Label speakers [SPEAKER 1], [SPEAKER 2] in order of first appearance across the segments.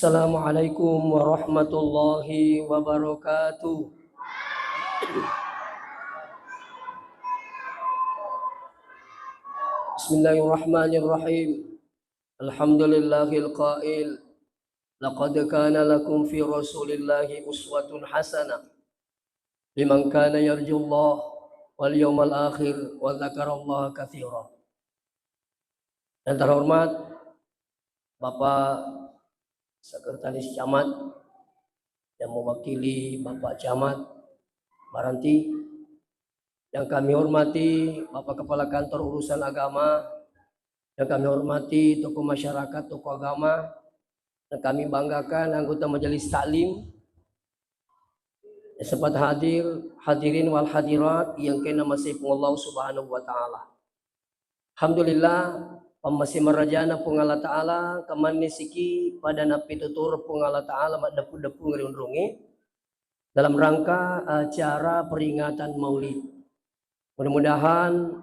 [SPEAKER 1] Assalamualaikum warahmatullahi wabarakatuh. Bismillahirrahmanirrahim. Alhamdulillahil qail. Laqad kana lakum fi Rasulillahi uswatun hasanah liman kana yarjullah wal yawmal akhir wa dzakarallaha katsira. Yang terhormat Bapak Sekretaris Camat yang mewakili Bapak Camat Baranti, yang kami hormati Bapak Kepala Kantor Urusan Agama, yang kami hormati tokoh masyarakat, tokoh agama, dan kami banggakan anggota Majelis Taklim yang sempat hadirin wal hadirat yang kena masih Allah Subhanahu wa taala. Alhamdulillah masih merajana pung Allah taala kamane siki pada napi tutur pung Allah taala madapu-dapu ngerundrungi dalam rangka acara peringatan Maulid. Mudah-mudahan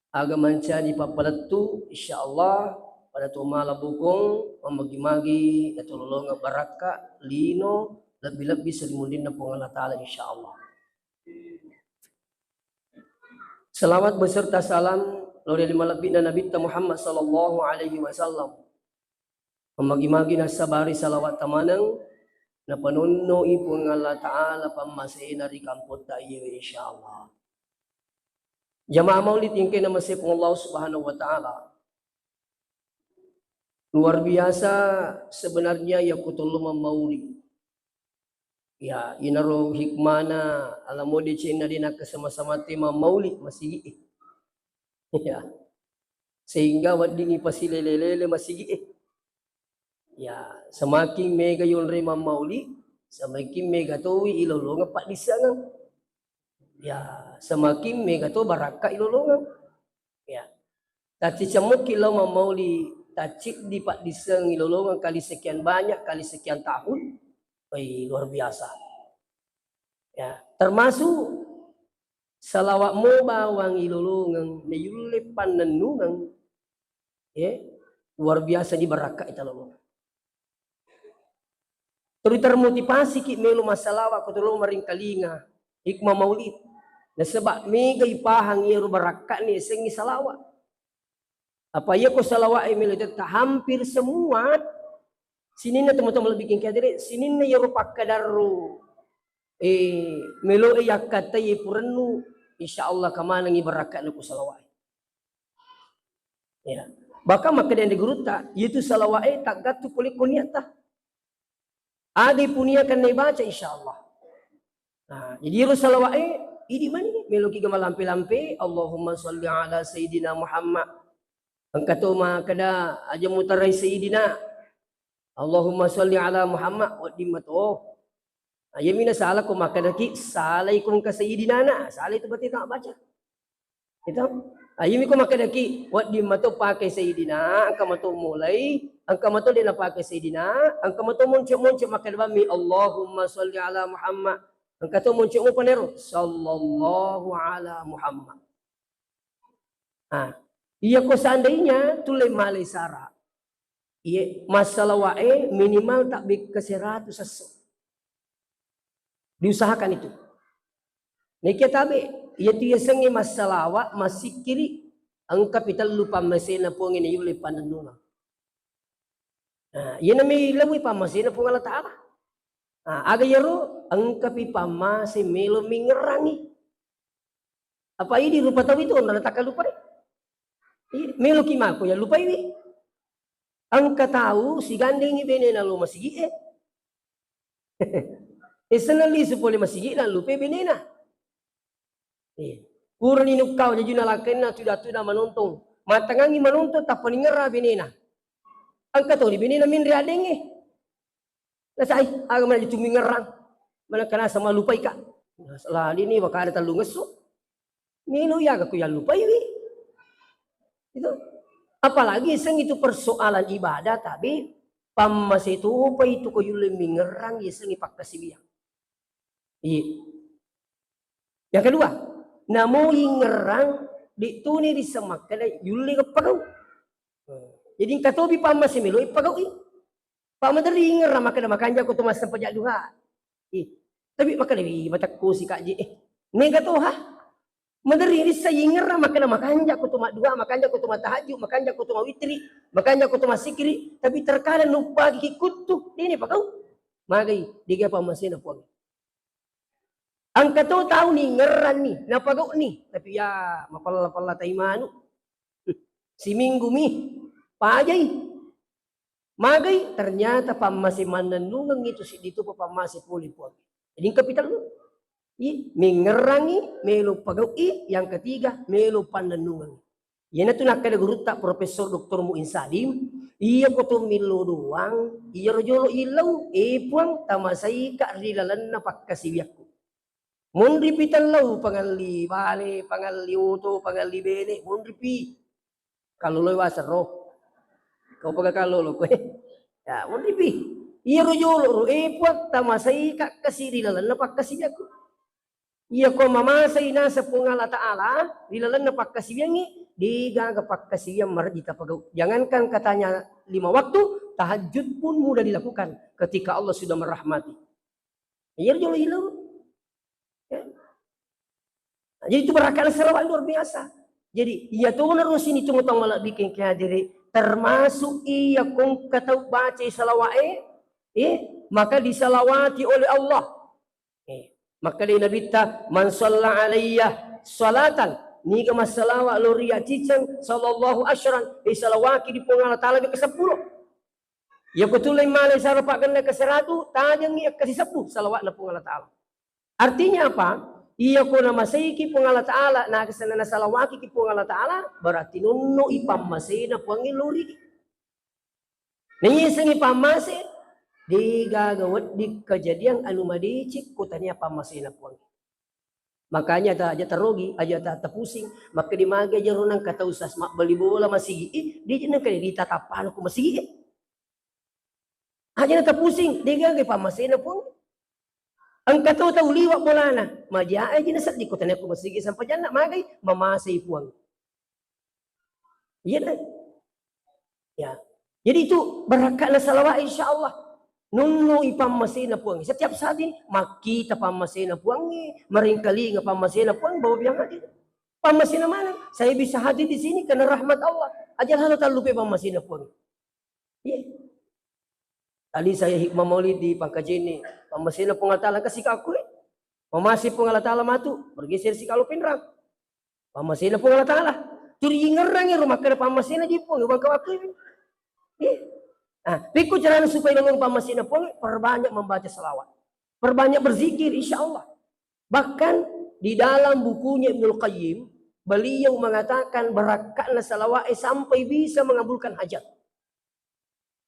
[SPEAKER 1] agama di papaletu insyaallah pada tumala bukung memagi-magi atau lolong baraka lino lebih-lebih selimudin pung Allah taala insyaallah. Salawat beserta salam Lori lima lebih dan Nabi Muhammad sallallahu alaihi wasallam. Memagi-magi nasabari salawat tamanang na panunno ipun Allah taala pamasih dari kamput tayo insyaallah. Jamaah Maulid yang kena masih Allah Subhanahu wa taala. Luar biasa sebenarnya ya kutulung maulid. Ya, inaro hikmana alamudi cina dina kesama-sama tema maulid masih ya, sehingga wadingi pasilelele masih ya, semakin mega yung rima mauli semakin mega to ilolongan pak disangan ya, semakin mega to baraka ilolongan ya, tati camuk kilau mauli tacik di pak disang ilolongan kali sekian banyak kali sekian tahun, luar biasa ya, termasuk salawat mo bawang ilulungan na yulip panenungan ya, luar biasa di baraka itu loh. Terus termotivasi ki melu masalawat ko tulong maring kalinga hikmah maulid na sebab mega ipahang iru baraka ni sengi salawat apa ya ko salawat melu tak hampir semua sini na teman-teman lebih kaya diri sini na iru pakadaru melo yakata puranu insyaallah kamana ngi barakat nu salawat ya, baka maka den diguruta itu salawat tak gatu kulit kunyata adi punya kan baca insyaallah. Nah jadi ru salawat idi mani melo ki gamalampe-lampe Allahumma sholli ala sayidina Muhammad angkato ma kada aja mutarai sayidina Allahumma sholli ala Muhammad wa dimato ayamina salah ko makadaki salay kung ka sayidina na salay itu berarti tak baca itu ayami ko makadaki wa dimato pakai sayidina angka mato mulai angka mato din pakai sayidina angka mato muncul makadami Allahumma sholli ala Muhammad angka to muncul mo panero sallallahu ala Muhammad. Iya ko seandainya tulay malay sara iya masalah wae minimal tak bik ke 100 sesu diusahakan itu. Niki tabe, yaitu yasengi masalawat masih kiri ang kapital lupa masina po ngini yuli pananuna. Yan may lamoy pa masina po ngala taala. Aga yaro ang kapipa masih melo mingerangi. Apa ini lupa tahu itu orang tak lupa deh. Melo kimako ya lupa ini. Ang katahu si gandeng ibene na lo masigi Isanali supole masigi na lupa benena. Puro ninukau jadi nalakin na tuda manontong. Matangangi manontong tak paningara benena. Ang kato ni benena min riadeng Nasay agama na tumingarang. Mana kana sama lupay ka. Salali ni baka ada talungas so. Mino yaga ko yan lupay Itu. Apalagi isang itu persoalan ibadah tapi pamasitu pa itu ko yung mingerang isang ipagkasibiyang. Yang kedua, namo ingerang di tuni di semak kada yuli ka pagaw. Jadi katobi pa masimilo ipagaw Pak madari ngerra makanya ko tumas sa pajak duha. Tapi makanya batak ko si kaji. Nega to ha. Madari ini sa ngerra makanya ko tumas duha, makanya ko tumas tahajud, makanya ko tumas witri, makanya ko tumas sikri. Tapi terkadang lupa kikutu. Ini pa kau. Magay, di ka pa masina po. Ang kato tao ni ngeran ni, napagaw ni. Tapi ya, mapala tayo mano. Si Minggu mi, pajay. Magay, ternyata pamasiman nanungang itu si dito pa pamasi puli po. Jadi kapital mo. Mengerangi, melo pagawi. Yang ketiga, melo pananungang. Yan na ito nakalaguruta, Profesor Dr. Muin Salim. Iya ko to milo doang. Iya rojolo ilaw. Ipuang tamasay ka rilalan na pagkasibiyak ko. Mundripitan law, pangali bale, pangali uto, pangali bene, mundripi. Kaluloy wasar ro. Kau pagkakalolo ko Ya, mundripi. Iya rojolo ro, ipuang tamasay ka kasirilalan na pagkasibiyak ko. Iya ko mamasay na sa pungala ta'ala, rilalan na pagkasibiyangi, di gagapagkasiyang marjita pagaw. Jangankan katanya 5 waktu, tahajud pun mudah dilakukan ketika Allah sudah merahmati. Iya rojolo ilaw. Ya. Nah, jadi itu berakalan salawat luar biasa. Jadi iya tuh harus ini tunggu tong malah bikin kehadiri termasuk iya kong katau baca salawat maka disalawati oleh Allah. Maka di Nabi ta man shalla alayya salatan ni ka masalawa loria cicang sallallahu asyran salawaki di pungala taala ke 10. Ya kutulay malay sarapakan na ke 100 tajang ni ke 10 salawat na pungala taala. Artinya apa? Iya ko na masayki pong Allah Ta'ala, nakasana na salawaki ki pong Allah Ta'ala, berarti nunno ipamasay na pong iluri. Nangyisang ipamasay, di gagawat di kejadian anu madicik, kutanya pamasay na pong. Makanya aja terogi, aja tapusing, maka dimaga jaro ng katausas, bali bola masigi, di nang kaya ditatapan ko masigi. Aja na tapusing, di gagawat pamasay na pong. Ang kataw liwak mula na, majaay ginasat di ko tanay ko masigi sampai dyan na magay, mamasay puwang. Yan na. Ya. Jadi itu beraka na salawa insyaAllah. Nunno ipamasay na puwang. Setiap saat ini, makita pamasay na puwang, maringkali nga pamasay na puwang, bawa biyang hadir. Pamasay na mana, saya bisa hadir di sini karena rahmat Allah. Ajar halo talupi pamasay na puwang. Yeah. Tadi saya hikmah maulid di Pangkajini. Pamasina pengatala kasih kaku. Pamasi pengatala matu. Bergeser si kalau pinrang. Pamasina pengatala. Turi ngerang ya rumah kena pamasina jipong. Ibang kawaku. Nah, piku jalan supaya ngomong pamasina pun perbanyak membaca selawat. Perbanyak berzikir insya Allah. Bahkan di dalam bukunya Ibnul Qayyim. Beliau mengatakan berakatlah salawat sampai bisa mengabulkan hajat.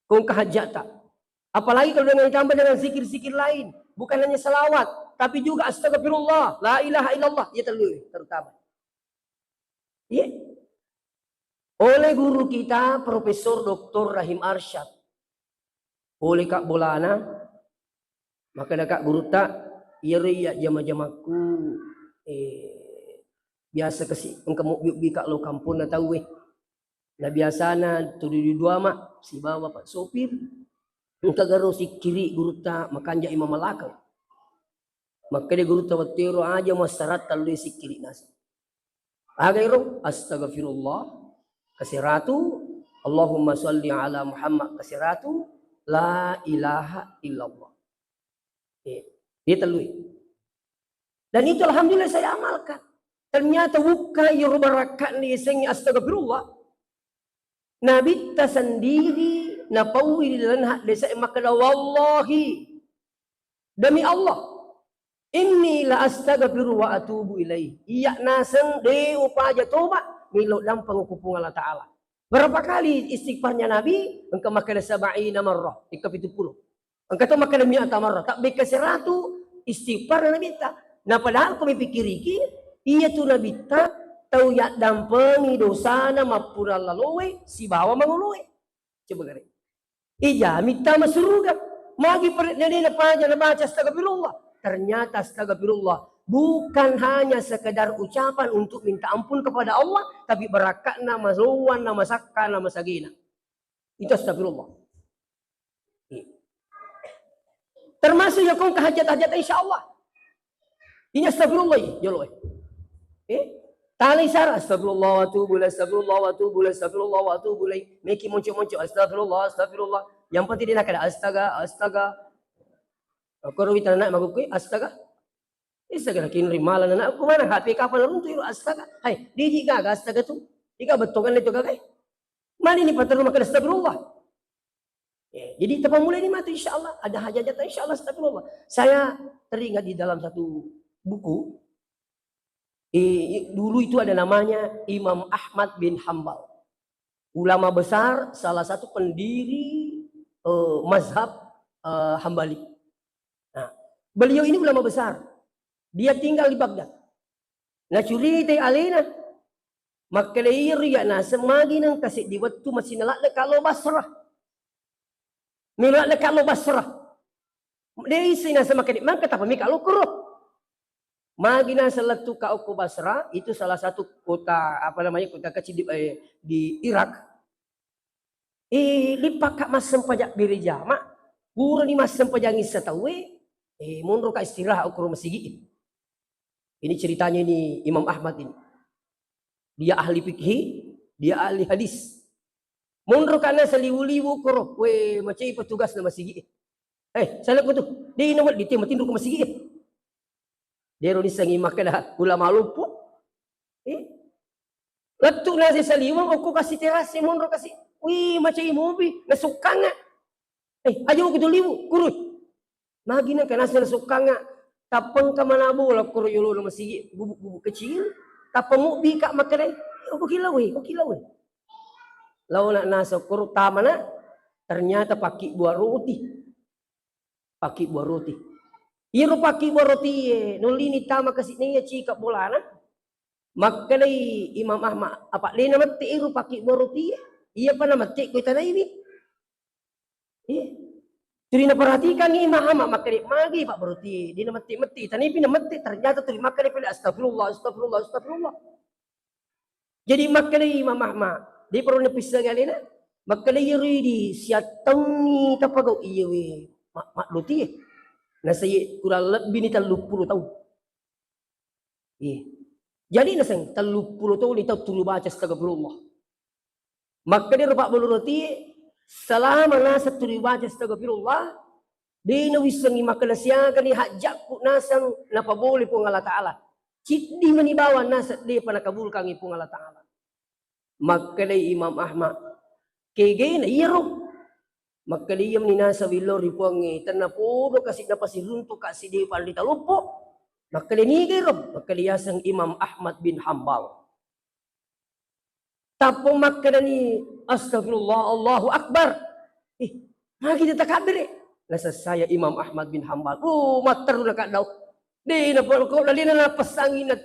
[SPEAKER 1] Kung kehajatan. Apalagi kalau dengan ditambah dengan zikir-zikir lain. Bukan hanya salawat. Tapi juga astagfirullah. La ilaha illallah. Ya terutama. Ya. Oleh guru kita Profesor Dr. Rahim Arsyad. Oleh Kak Bolana. Maka ada Kak Guru tak. Iya riya jama-jamaku. Biasa kasih. Engkau bi Kak lo kampung na tahu Na biasa na. Tuduh dua mak. Si bawa Pak sopir. Kagaro si kiri guru ta makanja imam malakang. Maka dia guru ta watiro aja masarat talui si kiri nasa. Agairo astagfirullah kasiratu Allahumma sholli ala Muhammad kasiratu la ilaha illallah. Dia talui. Dan itu alhamdulillah saya amalkan. Ternyata buka yurubarakat ni sengi astagfirullah. Nabi ta sendiri napawi di dalam hak desa makna wallahi demi Allah inni la astaghfiru wa atubu ilaih iya nasan de upaja tobat milo dampang kupung Allah Ta'ala. Berapa kali istighfarnya Nabi? Engkau makna 70 marrah, 70. Engkau makna 100 marrah, tak beka 100 istighfar Nabi ta. Nah padahal kami pikiriki iya tu Nabi ta tau ya dampengi dosana mapura lalowe si bawa manguluwe. Coba gari. Ija minta masuruga. Magi perintah na paja na baca astagfirullah. Ternyata astagfirullah bukan hanya sekedar ucapan untuk minta ampun kepada Allah, tapi berakat nama zuwan, nama sakka, nama sagina. Itu astagfirullah. Termasuk ya kong kehajat-hajat insya-Allah. Ini astagfirullah ya Allah. Tali sar astagfirullah wa atubu ilaih, astagfirullah wa atubu ilaih, astagfirullah wa atubu ilaih. Meki muncul-muncul astagfirullah, astagfirullah. Yang penting dia nak ada astaga. Kalau kita nak magukui astaga. Astaga kinri malan nak aku mana HP kapan runtuh itu astaga. Hai, diji gaga astaga tu. Ika betul itu gaga. Mana ini patut makan astagfirullah. Jadi tempat mulai ini mati insya-Allah ada hajat insya-Allah astagfirullah. Saya teringat di dalam satu buku dulu itu ada namanya Imam Ahmad bin Hambal, ulama besar, salah satu pendiri mazhab Hambali. Nah, beliau ini ulama besar, dia tinggal di Baghdad. Nah curita alina makalairi ya na semagi nang kasih di waktu masih nalak kalau Basrah. Milak kalau Basrah. Dia isi nasa makan mangkat apa mi kalau kuruh. Magina salatu ka Uku Basra itu salah satu kota kota kecil di Irak. Lipak kak masem pajak birejama, pura ni masem pajak ngisatawe, mundur ka istirahat ukur masigi. Ini ceritanya ini Imam Ahmad ini. Dia ahli fikih, dia ahli hadis. Mundur kana saliwu-liwu ukur, macam petugas na masigi. Salah ko tu, di nomor di timur tindur ko masigi. Dia ni sangi makan ulama lumpuh. Letuk nasi saliwang aku kasih terasi mundur kasih. Macam mobil nasukanga. Ayo kita liwu kurut. Magina kan nasi nasukanga. Tapang ka manabo la kuro yulo na masigi bubuk-bubuk kecil. Tapang mo bi ka makan. Ko kilaw. Law na nasa kuro tama na. Ternyata pakai buah roti. Iro pakai buah roti nulini tama kasih niya cika bolana. Makanai Imam Ahmad apa lena mati iro pakai buah roti. Iya pa na mati ko tanay ni. Jadi na perhatikan ni Imam Ahmad makanai magi pak beroti. Dia na mati. Tanay pinamati ternyata tuli makanai pala astagfirullah. Jadi makanai Imam Ahmad. Dia perlu napisah galina. Makanai iro di siatang ni tapagaw iya we mak roti. Nah saya kurang lebih ni 30 tahun. Jadi nasang 30 tahun ni tahu tulu baca astagfirullah. Maka dia rupak bulu roti selama nasa tulu baca astagfirullah dia nawisangi maka nasiakan ni hajak ku nasang napa boleh pun Allah Ta'ala. Cidi manibawa nasa dia panakabulkan ipung Allah Ta'ala. Maka dia Imam Ahmad kegena iya roh. Maka dia menasa wilor ripuangi tanapodo kasih napasi runtuh kasih dia pandita lupo. Maka dia ni gerob. Maka dia sang Imam Ahmad bin Hambal. Tapong maka dia ni astagfirullah Allahu Akbar. Magi dia takabir nasa saya Imam Ahmad bin Hambal. Matar na kadaw. Di na po na napasangin na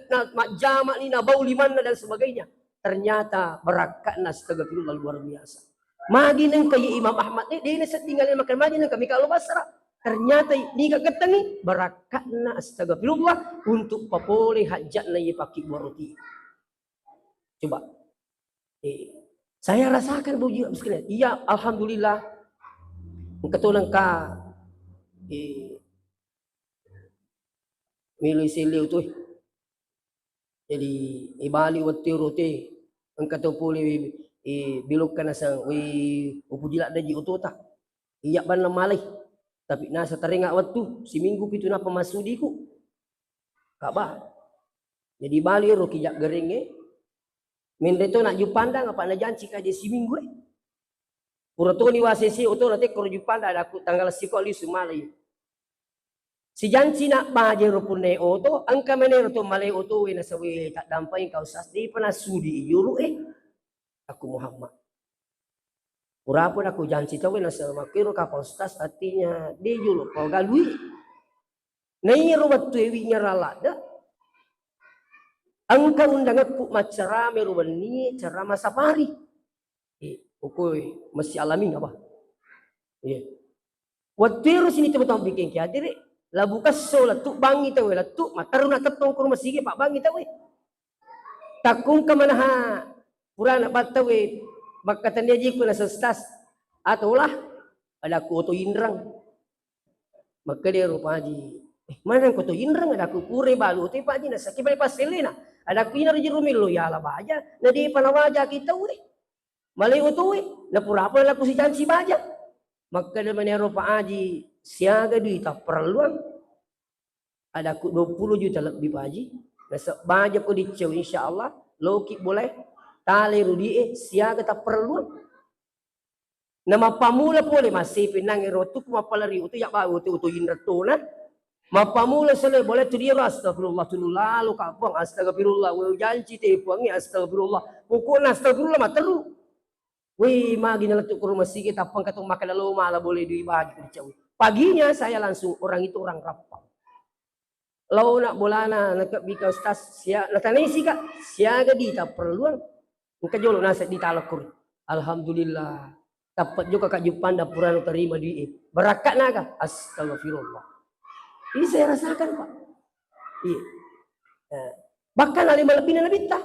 [SPEAKER 1] jama ni na bau liman na dan sebagainya. Ternyata berakat na astagfirullah luar biasa. Magi nang kay Imam Ahmad dia na sa tinggalin makan magi nang kami kalau Basra. Ternyata ni kagetangi barakat na astagfirullah untuk papole hajat na ipaki buah roti. Coba. Saya rasakan buji sekalian. Iya alhamdulillah. Ketulang ka milih siliw tu. Jadi ibali wati roti ang katupuli bilukkan asang upujilak daji utota iya ban malay tapi nasa taringa waktu si minggu pitu na pamasudiku kaba jadi bali ro kijak gerenge mindeto nak jupanda ngapa na janci ka di si minggu purato ni wasisi uto nate kor jupanda ada aku tanggal siko li sumalay si janci nak baje ro punne oto angka menero to malay oto we na sawi tak dampay kau sas di panasudi yuru aku Muhammad. Purapun aku janji tahu nasa makiro kapal stas artinya dia julu kau galui. Nairo waktu ewi nyarala dah. Angka undang aku macara merubani cara masapari. Okoi masih alamin apa? Waktu itu sini teman-teman bikin kia dire. Labu kaso lah tu bangi tahu lah tu mataruna ketong kurma sige pak bangi tahu. Takung kemana ha? Pura nak batawe bakatan dia jiku nasa stas atau lah Ada aku oto indrang. Maka dia rupa haji. Mana yang koto indrang ada aku pure balu. Tapi Pak Haji nasa kibali paselina. Ada aku inar jirumilo ya lah baja. Na di panawaja kita uri. Malay utui. Na pura-pura laku si jansi baja. Maka dia mana rupa haji. Siaga duit tak perluan. Ada aku 20 juta lebih Pak Haji. Nasa baja ko dicau insyaAllah. Loki boleh. Tali rudi siaga tak perluan. Nama pamula boleh masih pinang erotuk mapalari utu yak bau utu inrato na. Mapamula sele boleh tu dia astagfirullah tu lalu kapang astagfirullah we janji te puangi astagfirullah. Pokoknya astagfirullah materu. We magi na letuk rumah sikit apang katong makan lalu malah boleh dibagi kerja. Paginya saya langsung orang itu orang rapang. Lau nak bolana nak bika ustaz sia natani sika siaga di tak perluan. Engka jolo nasa di talakur. Alhamdulillah. Dapat juga Kak Jupan dapuran terima di berakat naga astagfirullah. Ini saya rasakan Pak. Iya. Bahkan alim lebih nabita.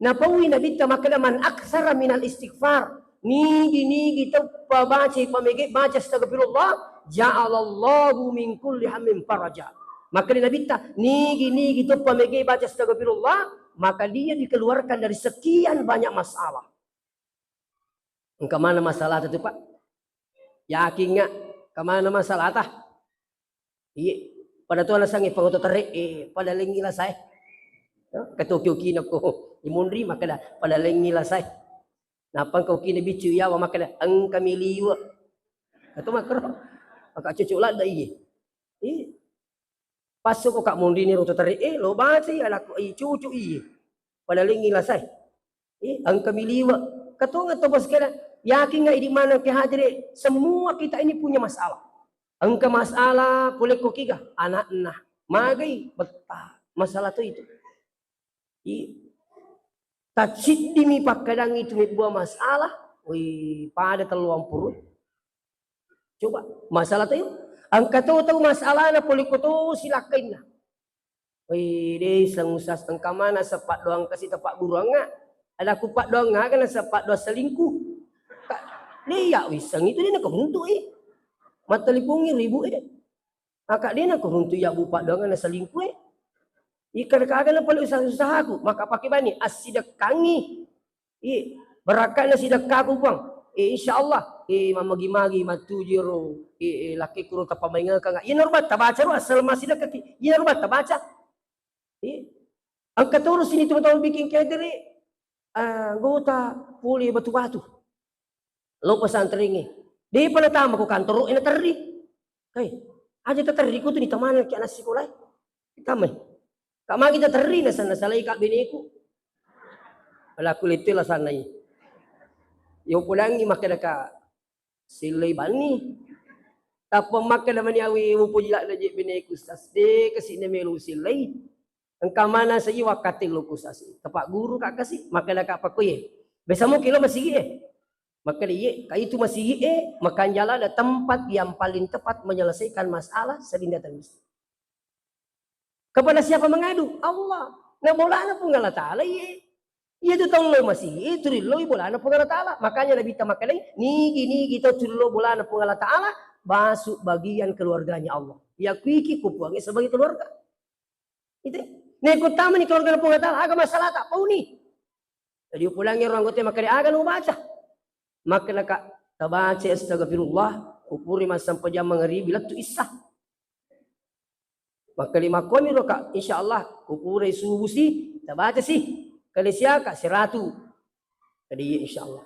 [SPEAKER 1] Napawi nabita maka man aksara minal istighfar. Nigi tu baca pamege baca astagfirullah ja'alallahu min kulli hammin faraja. Maka nabita nigi tu pamege baca astagfirullah maka dia dikeluarkan dari sekian banyak masalah. Kemana masalah itu Pak? Yakin nggak? Kemana masalah tah? Iya. Pada tuan sangi pengotot terik. Pada lengilah saya. Ketukio kina ko imundri maka dah pada lengilah saya. Napang kau kina bicu ya maka dah ang kami liwa. Kata makro. Maka cucuk lah dah iya. Iya. Pasuk ko kak mundri ni roto terik. Lo basi anak ko cucuk iya. Pada lengilah saya. Ang kami liwa. Kata atau bos kena. Yakin nggak di mana ke hadiri? Semua kita ini punya masalah. Engkau masalah boleh kokiga anak nah magai betah masalah itu. Tacit dimi pak kadang itu buah masalah. Wih pada teluang purut. Coba masalah itu. Angka tahu masalah na boleh koto silakan nah. Wih deh sangusas engkau mana sepat doang kasih tepak guru enggak? Ada kupat doang enggak kan sepat doang selingkuh. Dia wisang itu dia nak runtuh mata lipungi ribu akak dia nak runtuh ya bupak dengan selingkuh ikan kagak na paling usaha aku maka pakai bani asidak kangi berakat na sidak kaku bang insyaallah mamagi-magi matujiro laki kuro tapamainga ka ya norbat tabaca ro asal masih dak ya norbat tabaca ang katurus ini teman-teman bikin kedere gota puli batu-batu. Lo pesantren di pada tamu ko kantor ina terri kai aja terri ko tu ni taman ki anak sekolah kita mah kama kita terri na sana salai kak biniku ala kulitil la sana yo pulangi makada ka silai bani tapong makada mani awi upujila na je biniku ustaz de kasi na melu silai engka mana sa iwa katil lo ustaz tapak guru kak kasi makada ka pakoy besamo kilo masih maka dia itu masih makan jalan ada tempat yang paling tepat menyelesaikan masalah selindatan mesti. Kepada siapa mengadu? Allah. Nah bolana pun Allah Ta'ala iya itu tahu lo masih itu lo bolana pun Allah Ta'ala. Makanya Nabi makan nigi kita tuh lo bolana pun Allah Ta'ala masuk bagian keluarganya Allah. Ya kuiki kupuangnya sebagai keluarga. Itu. Nih utama nih keluarga pun Allah Ta'ala agak masalah tak pau nih. Jadi pulangnya orang gote maka dia agak lu baca. Maka nak tabaca astagfirullah upuri masam pejam mengeri bila tu isah. Maka lima kami roka insyaallah upuri subusi tabaca sih kali siaka 100. Jadi insyaallah.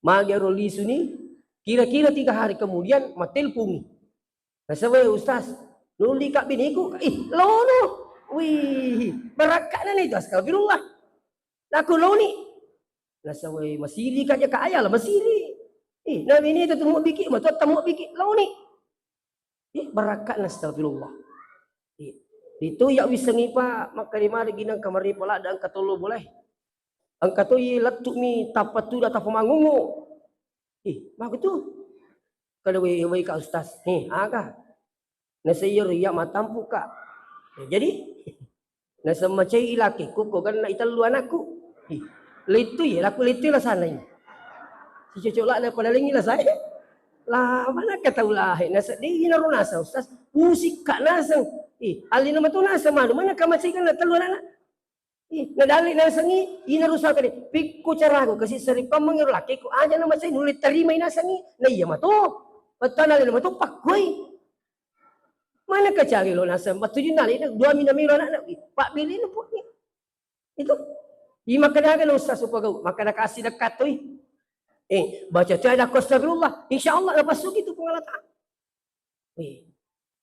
[SPEAKER 1] Magero lisu ni kira-kira 3 hari kemudian matelpung. Nasawe ustaz nuli kak biniku lono. Wih berakatna ni astagfirullah. Laku loni. Nasawe masiri kaja ka ayah lah masiri. Nabi ni tu mau bikin, matu tamu bikin lau ni. Berakat astagfirullah. Itu ya wisangi pa maka di mari ginang kamari pala dan katolo boleh. Ang katoy latuk mi tapat tu dah tapamangungo. Bagus tu. Kalau we ka ustaz, aga. Nasayir ya matampu ka. Jadi nasa macai ilaki ko kan na italu anakku. Litu ya, laku litu lah sana ini. Si cucuk lah pada lengi lah saya. Lah mana kata ulah nasa di naro nasa ustaz pusik kak nasa ali nama tu nasa mana ka masikan na telur anak nadali nasa ni inarusa ka di pikku cara ko kasi sari pamangiro laki ko aja nama saya nulit terima nasa ni na iya mato patana nama tu pakoy mana ka cari lo nasa batuju nali 2 minamiro anak pak bili na po ni itu ima kadagan ustaz upagaw makadakasi dekat tu baca tiada astagfirullah, insyaallah lepas itu pengalaman.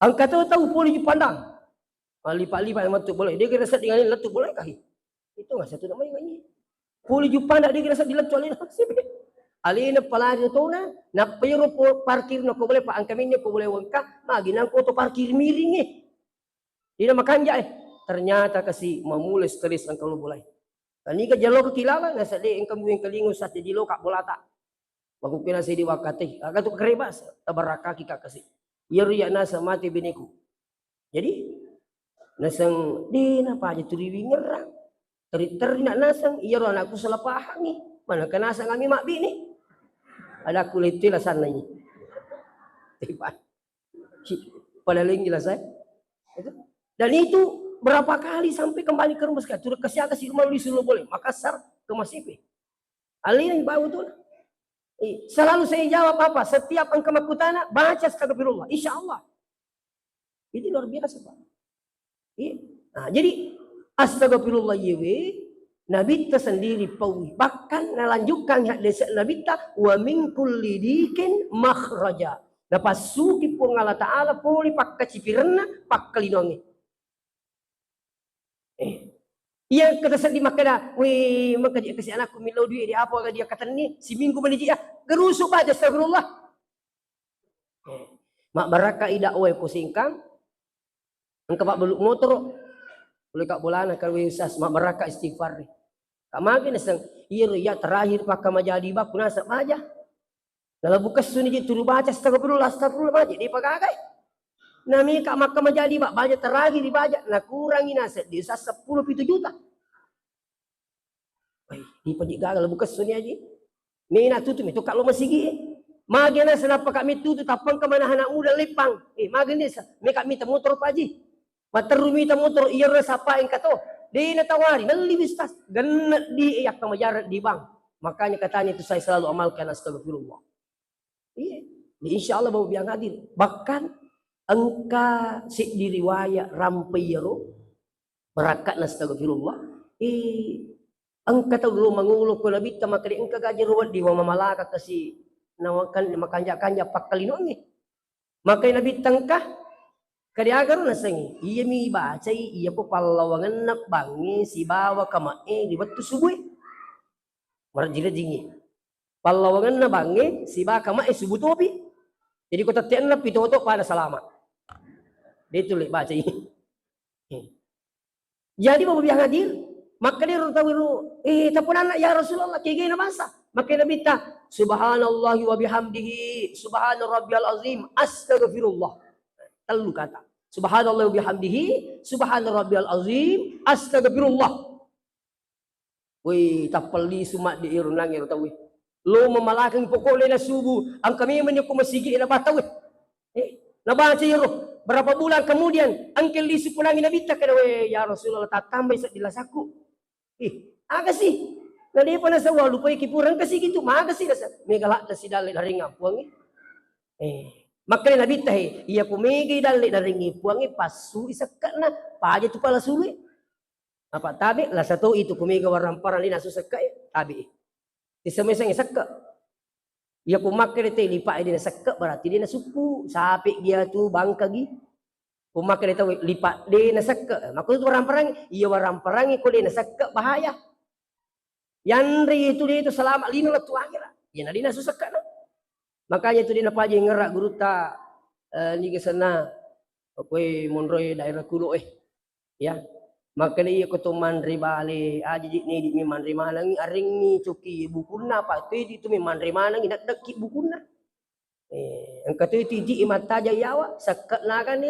[SPEAKER 1] Ang kata tahu boleh dipandang. Lipat-lipat yang tu boleh. Dia kira sat dengan letup boleh kah? Itu enggak satu namanya ini. Boleh dipandang dia kira sat diletup oleh nasib. Alina palari tu na pero parkir na ko boleh pa ang kami ko boleh wangka, magi nang ko to parkir miring Dia makanja Ternyata kasi mamulai stres ang kalau boleh. Ani ka jalo kilala na sa di ang kamuing kalingo sa di lo ka bolata. Bago pinasay di wakati, agad to karebas, tabaraka kika kasi. Yariya na sa mati biniku. Jadi, nasang di na pa aja turiwi ngerang. Teri na nasang iyaro anakku sa lapahang Mana ka nasang kami mak bini. Ada kulit tila sana ni. Tiba. Padaling jelas Dan itu berapa kali sampai kembali ke rumah sekarang. Turut kasih rumah disuruh boleh. Makassar ke Masipe. Alin yang bau tu. Selalu saya jawab apa? Setiap engkau makutana baca astagfirullah. Insya Allah. Ini luar biasa Pak. Nah, jadi astagfirullah yewe Nabi ta sendiri pawi. Bahkan nalanjutkan hadis Nabi ta wa min kulli dikin makhraja. Lepas suki pun Allah Ta'ala puli pak kacipirna pak kalinongi. Yang kata sedih makanya, wih maka dia kasih anakku milau duit dia apa dia kata ni si minggu meniji gerusuk aja astagfirullah. Mak baraka ida oi pusingkang. Engkau pak beluk motor. Boleh kak bolana kalau usas mak baraka istighfar. Kak magi nasang ya terakhir pak majadi bak kunasa aja. Kalau bukas suni je turu baca astagfirullah aja di pagagai. Nami kak maka menjadi bak baca terakhir dibaca nak kurangi naset di 10 juta. Di pajik gagal buka suni aja. Mina tutu itu kalau masih gini. Magena senapa kami tutu tapang ke mana anak muda lepang. Magena me kami ta motor paji. Materu mita motor iya sapa yang kato. Di natawari nali bistas ganat di iyak majarat di bang. Makanya katanya itu saya selalu amalkan astagfirullah. Iya. Insyaallah mau biang hadir. Bahkan engka si diriwayat rampayro berakat astagfirullah engka tahu dulu manguluk ko labit ta makali engka gaji ruwad di mamalaka kasi nawakan makanja-kanja pakkalinongi makay labit tangka kadi agar nasangi iya mi baca iya po palawangan nak bangi si bawa kamae di batu subuh marjila jingi palawangan na bangi si bawa kamae subuh topi jadi kota tian na pitoto pada selamat. Dia tulis baca ini. Jadi bapak yang hadir, maka dia tahu tapun anak ya Rasulullah kayak gini bahasa. Maka Nabi ta subhanallah wa bihamdihi subhana rabbiyal azim astaghfirullah. Telu kata. Subhanallah wa bihamdihi subhana rabbiyal azim astaghfirullah. Wih, tapali sumat di irunang ya tahu. Lo memalakang pokoknya na subuh, ang kami menyuku masigi na bataw. Nabaca yero. Berapa bulan kemudian angkel lisu punangin Nabi tak kena ya Rasulullah tak tambah sedilas aku. Aga sih. Nadi pa na sa walu pa ikipurang kasi gitu maga sih nasa megalak na si dali dari ngapuang Maka Nabi tahi iya pumigi dali dari ngapuang pasu isakat na paja tu pala suli. Apa tabi lah satu itu kumiga warang parang lina susakay tabi. Isa-isang isakka. Ia pumakai dia lipat dia sekak berarti dia nak suku sapik dia tu bangkagi. Pumakai dia tahu lipat dia nak sekak. Maka itu orang perang, ia orang perang ikut dia nak sekak bahaya. Yang dia itu selamat lino lah tu akhirat. Ia nak dia nak susahkan. Makanya itu dia nak pajak ngerak guru tak ni ke sana. Apa monroy daerah kulo ya. Maka dia ikut mandri balik aja ni di mandri malang aring ni cuki bukuna pak tu itu mandri malang nak dekik bukuna angkat tu di mata jayawa sekat nakan ni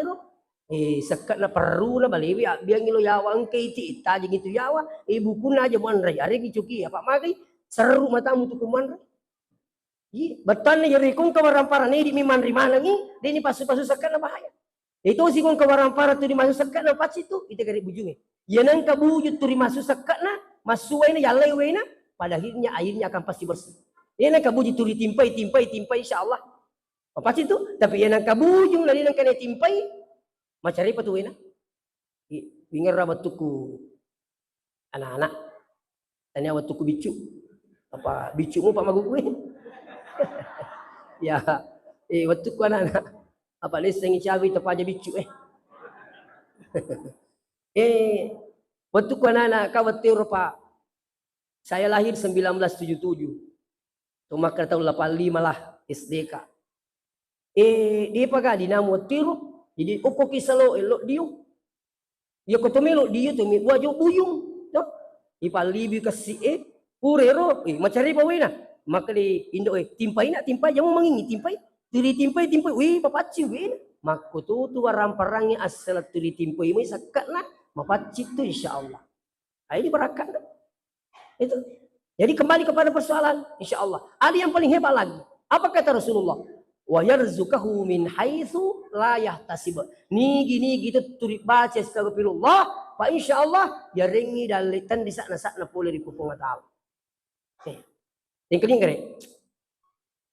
[SPEAKER 1] sekat na perlu na baliwi biang ilo yawa angkai ti taji gitu yawa bukuna aja mandri aring cuki apa magai seru matamu tu mandri Betan ni jadi kung kawarampara ni di miman rimana ni, di ni pasu-pasu sekat na bahaya. Itu si kung kawarampara tu di masuk sekat na paci tu, itu kari bujungnya. Yanang kabujut tu di masuk sekat na, masuai na yalai na, pada airnya akan pasti bersih. Yanang kabujut tu ditimpai insyaallah. Apa itu? Tapi yanang kabujung lagi nang kena timpai, macari patuina. Bingar rabat tuku anak-anak, tanya awat tuku bicu. Apa bicumu Pak Magukui? Ya, waktu ku anak-anak. Apa leseng cawi tepaja bicu waktu ku anak-anak kawatir Pak. Saya lahir 1977. Maka tahun 85 lah SDK. Dia pakai dinamo tiru. Jadi uko kisalo elok diu. Ya ko tumelo diu tumi wajo buyung. No? Ipalibi kasi purero macari pa wena. Maka di indo timpai jangan mangingi timpai. Tiri timpai wih papaci wena. Maka tu waramparangnya asal tiri timpai mai sakat na mapaci tu insyaallah. Ini berakat. Itu. Jadi kembali kepada persoalan insyaallah. Ada yang paling hebat lagi. Apa kata Rasulullah? Wa yarzuqahu min haitsu la yahtasib. Ni gitu turi baca astagfirullah, fa insyaallah ya rengi dalitan di sakna pole di kupung taala. Yang kedua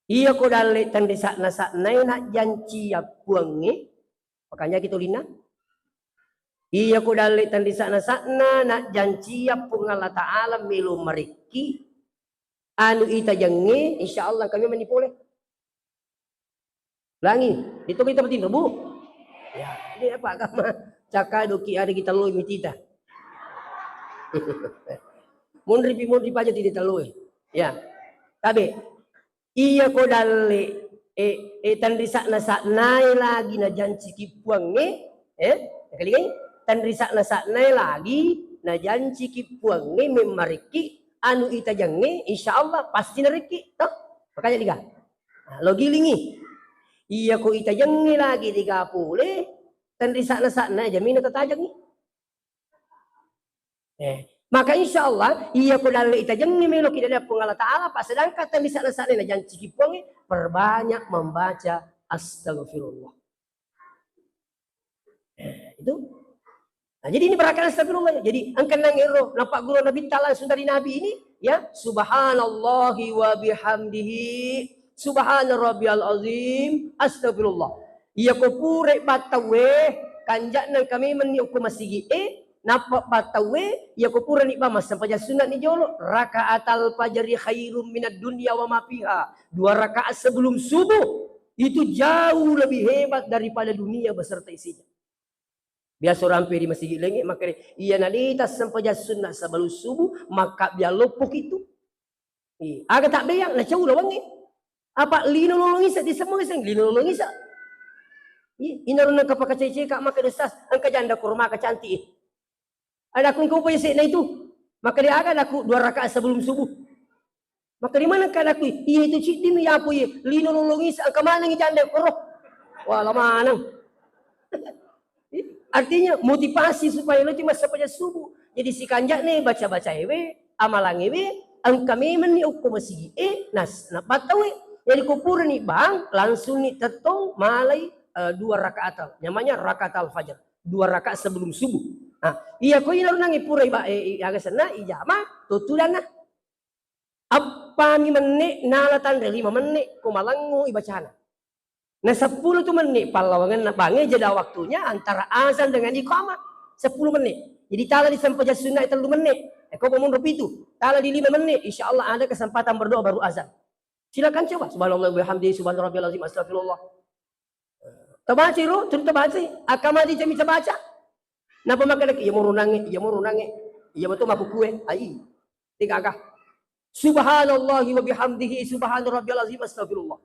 [SPEAKER 1] iya ko dalitan di sakna nak janci ya puangi, makanya kita lina. Iya ko dalitan di sakna nak janci ya pungala taala milu meriki anu ita jange insyaallah kami manipole. Langi, itu kita betin Bu. Ya, ini apa agama? Caka doki ada kita loy mitita. Mondri aja tidak loy. Ya. Tabe. Iya ko dalle tandri sakna lagi na janci kipuang kali kan? Tandri sakna lagi na janci kipuang memariki anu ita jange insyaallah pasti nariki toh. Makanya liga. Nah, logi lingi. Iya ko ita jangi lagi 30 tandri sakna jamin tatajang ni. Maka insyaallah iya ko dalle ita jangi melo kita ada pengala taala pas sedangkan tandri sakna na janci kipong perbanyak membaca astagfirullah. Itu. Nah, jadi ini berakan astagfirullah. Jadi angkan nangiro nampak guru Nabi langsung dari Nabi ini ya subhanallahi wa bihamdihi subhana rabbiyal azim astagfirullah. Iya ko pure batawe kanjak nang kami meni ko masigi napa batawe iya ko pure ni bama sampai sunat ni jolo rakaatal fajri khairum minad dunya wa ma fiha. 2 rakaat sebelum subuh itu jauh lebih hebat daripada dunia beserta isinya. Biasa orang di masjid lengi maka iya nalita sampai sunat sebelum subuh maka biar lopok itu. Agak tak bayang na jauh lawangi. Apa lino nolong isa di semua isang lino nolong isa. Inaron ng kapakacay kak maka desas ang kajanda kurma ka cantik. Ada akong kau payah na itu. Maka dia agak aku 2 rakaat sebelum subuh. Maka di mana kan aku? Iya itu cik dimi ya apa ye lino nolong isa ang kamana ng janda koroh. Wah lamanang. Artinya motivasi supaya lo cuma sampai subuh. Jadi si kanjak nih baca-baca amalang ang kami meni uko masigi nas na patawe. Jadi kupur nih bang, langsung nih tetong malai 2 rakaat. Namanya rakaat al-fajr. 2 rakaat sebelum subuh. Nah, iya ko inaron nang ipura aga sana ijama tutulana. Apa ni menit nalatan 5 menit kumalangu ibacana. Nah 10 tu menit palawangan na bange jeda waktunya antara azan dengan iqamah 10 menit. Jadi tala di sampai sunat 3 menit. Kau bangun itu. Tala di 5 menit insyaallah ada kesempatan berdoa baru azan. Silakan coba. Subhanallah wa bihamdihi subhana rabbiyal azim astagfirullah. Tabaca ro, turut tabaca. Akama di jami tabaca. Napa makan iya mo runange. Iya betul mabukue. Ai. Tiga agak. Subhanallah wa bihamdihi subhana rabbiyal azim astagfirullah.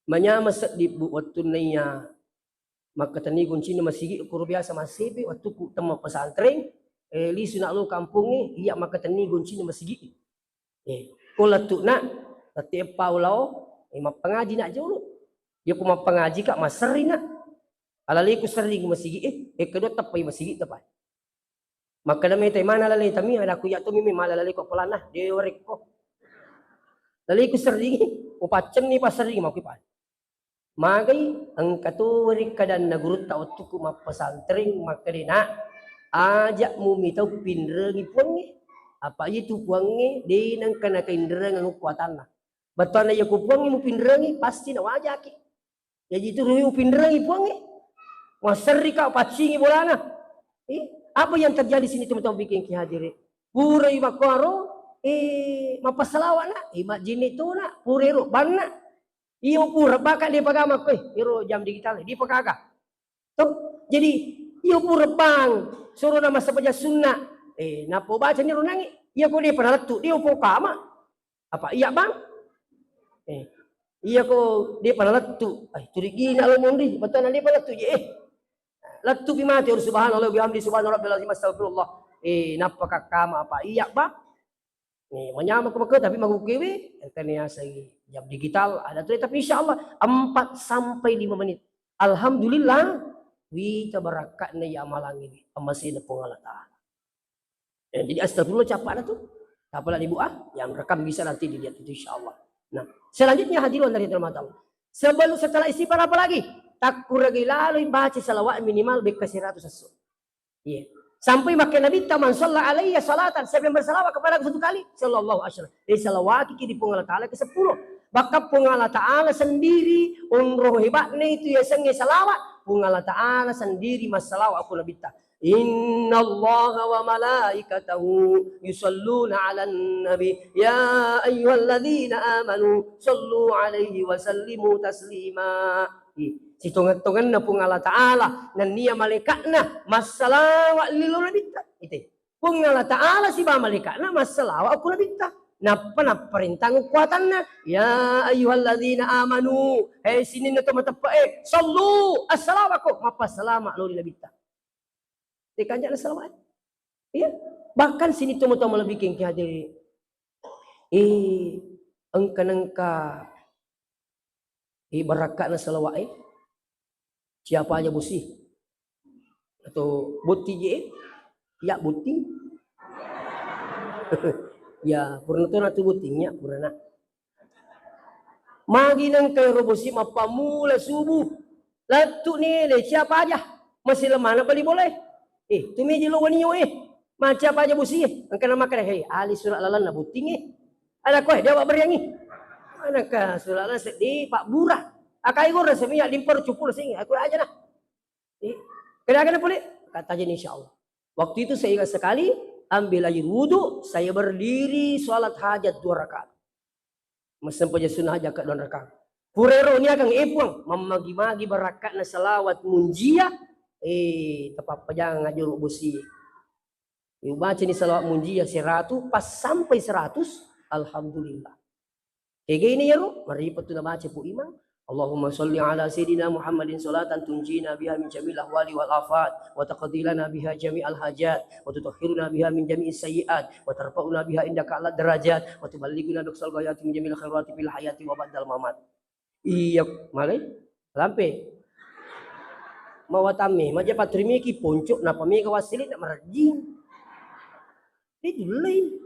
[SPEAKER 1] Manyamas di waktu naya maka tanigun sini masih ukur biasa masih waktu ku tema pesantren li sunak lu kampung iya maka tanigun sini masih kola tu nak setiap paulau pengaji nak jauh dia kuma pengaji kak maseri nak alali ku sering masih kedua tapai masih tapai maka dami tay mana lalai tami ada ku ya tu mimi malalali ko pelanah dia rek ko Lalu ikut sering, upacen ni pasering mau kipan. Magai ang katuwari kadan nagurut ta utuku mapasantring makadina ajak mumitaw pinrengi puangi. Apa itu puangi di nang kana kainderang ang kuatan na. Betul na yaku puangi mo pinrengi pasti na wajaki. Jadi itu ruhi pinrengi puangi. Wasari ka pacingi bolana. Apa yang terjadi sini teman-teman bikin kihadiri? Purai makwaro mapasalawa na imagine itu na purero banna iyo pura baka di pagama ko iro jam digital di pagkaga to jadi iyo pura bang suruh nama sabaja sunna napo baca ni runangi iya ko di panalatu di upo kama apa iya bang iya ko di panalatu ay turigi na lo mundi betul na di panalatu latu bimati subhanallah bihamdi subhanallah rabbil azim astagfirullah napaka kama apa iya bang menyama ke tapi magukiwi kania say jam digital ada tuh tapi insyaallah 4 sampai 5 menit alhamdulillah wita barakatna ya amalang ini amasina pong Allah Taala jadi astagfirullah capak ada tuh apalah ibu yang rekam bisa nanti dilihat itu insyaallah. Nah selanjutnya hadirin dari Allah setelah istighfar apa lagi takkur lagi lalu baca salawat minimal bekasi 100 asul sampai makin Nabi taman sallallahu alaihi salatan sebelum bersalawat kepada aku 1 kali sallallahu alaihi wasallam salawat di pung Allah Taala ke-10 maka pung Allah Taala sendiri unroh hebatnya itu ya sengi salawat pung Allah Taala sendiri masalawat aku Nabi ta innallaha wa malaikatahu yusalluna 'alan nabi ya ayyuhalladzina amanu sallu alaihi wa sallimu taslima situngan-tungan na pung Allah Ta'ala nan niya malaikatna masalawa lilul nabita ite pung Allah Ta'ala si ba malaikatna masalawa aku nabita napa na perintang kuatan na ya ayyuhalladzina amanu sinin na tumatapa sallu assalamu alaikum mapasalama lo nabita dikanja na salamat iya bahkan sini tumatama lebih king kihadiri ang kanangka barakat na salawat siapa aja busi atau buti ya buti ya purna to na tu butinya purna maginang kay robosi mapamula subuh latu ni siapa aja masih lemah na bali boleh tumi jilo waniyo macam apa aja busi ang kana makan ali surat lalan na buting ada ko dia bak beriangi mana ka surat lalan di Pak Burah akai gua resmi ya limpar cupul sing aku aja nah. Kena boleh kata aja insyaallah. Waktu itu saya ingat sekali ambil air wudu, saya berdiri salat hajat 2 rakaat. Mesen punya sunnah hajat 2 rakaat. Purero ni akan epung memagi-magi barakat na salawat munjia tepat pajang ngajur busi. Ibu baca ni salawat munjia 100 pas sampai 100 alhamdulillah. Kayak gini ya ru, mari patuna baca pu imam. Allahumma salli ala sayyidina Muhammadin salatan tunjina biha min jami'il ahwali wal afat wa taqdilana biha jami'al hajat wa tutahhiruna biha min jami'is sayyi'at wa tarfa'una biha indaka ala darajat wa tuballighuna biqsal ghayati min jami'il khairati fil hayati wa ba'dal mamat. Iya, malai lampe. Mawatame maja patrimi ki poncok na pami kawasili na marjing. Itu lain.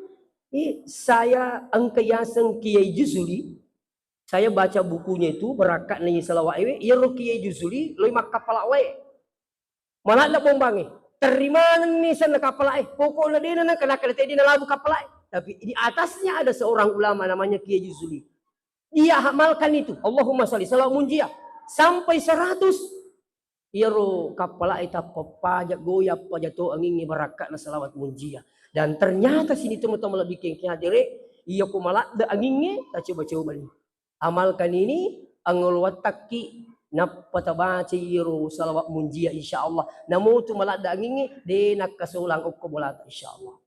[SPEAKER 1] Saya angkayasang Kiai Juzuli saya baca bukunya itu berakat nih salawat ewe ya Kiai Juzuli loy mak kapala wae malah nak bombangi terima nih sana kapala pokoknya dia nak kena tadi na labu kapala tapi di atasnya ada seorang ulama namanya Kiai Juzuli dia amalkan itu Allahumma sholli salawat munjia sampai 100 ya kapala eta pepajak goyap pajato angin berakat na salawat munjia dan ternyata sini teman-teman lebih kengki hadire iya ko malak da anginnya tak coba-coba nih amalkan ini angul wataki napatabaca yiro salawat munjia insyaallah namu tu malak da angingi de nak kasulang ukko bolata insyaallah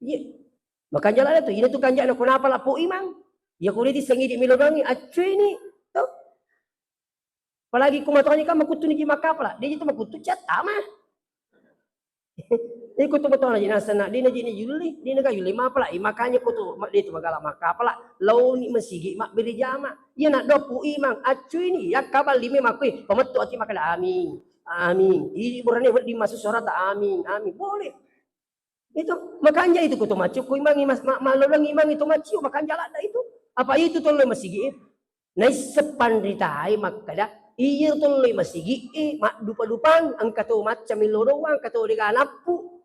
[SPEAKER 1] iya makanya lah tu ini tu kanja na kunapa la po imang ya ko di sangi di milogangi acu ini to apalagi kumatoni ka makutu ni makapala dia itu makutu chat tama ikut tu betul aja nasana di naji ni juli di naga juli ma pala makanya ko tu di tu magala maka pala law ni masigi mak beri jama ya nak dopu imang acu ini ya kabal lime makui pemetu ati makala amin amin ini burane di masuk surat amin amin boleh Itu makanya itu kutu macu ku imangi mas malulang imangi itu macu makanya ada itu. Apa itu tolong masigi? Nai sepandritai makada iya tolong masigi mak dupa-dupang ang kato macam milorowang kato diganapu.